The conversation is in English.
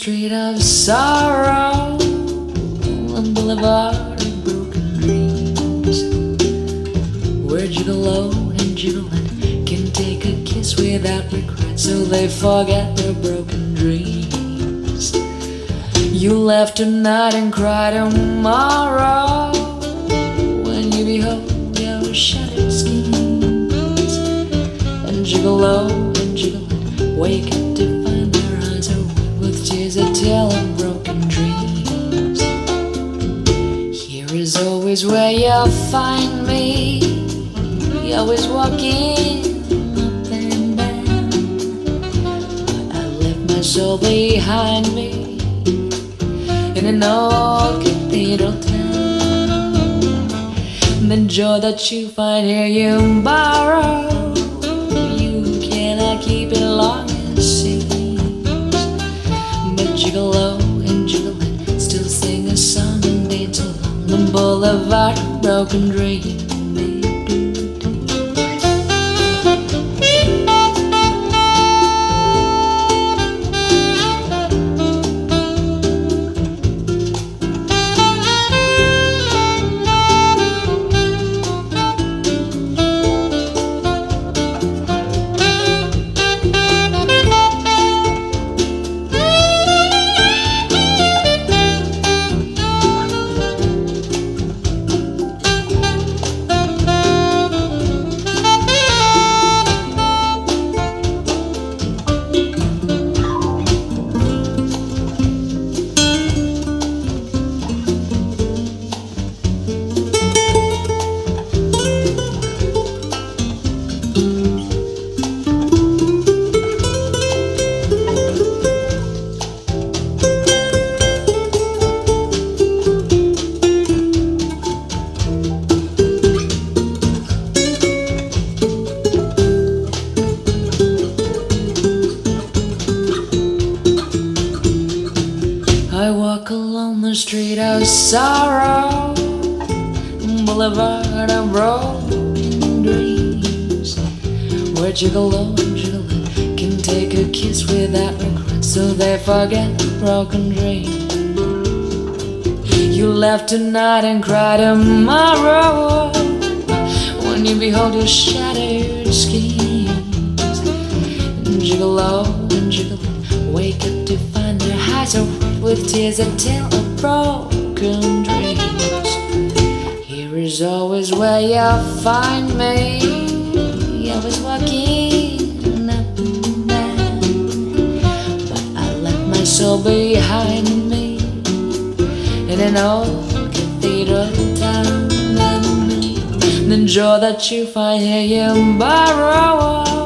street of sorrow, the boulevard of broken dreams, where gigolo and gigolette can take a kiss without regret, so they forget their broken dreams. You left tonight and cry tomorrow when you behold your shattered schemes, and gigolo and gigolette wake up to find their eyes are wet with tears that tell of broken dreams. Here is always where you'll find me, always walking up and down, but I left my soul behind me in an old cathedral town. The joy that you find here you borrow, you cannot keep it long it seems, but gigolo and gigolette still sing a song and dance along the boulevard of broken dreams. I walk along the street of sorrow, boulevard of broken dreams, where gigolo and gigolette can take a kiss without regret, so they forget the broken dream. You left tonight and cry tomorrow when you behold your shattered schemes, and gigolo and gigolette wake up to find their eyes are wet with tears that tell of broken dreams. Here is always where you'll find me, always walking up and down, but I left my soul behind me in an old cathedral town. The joy that you find here you borrow,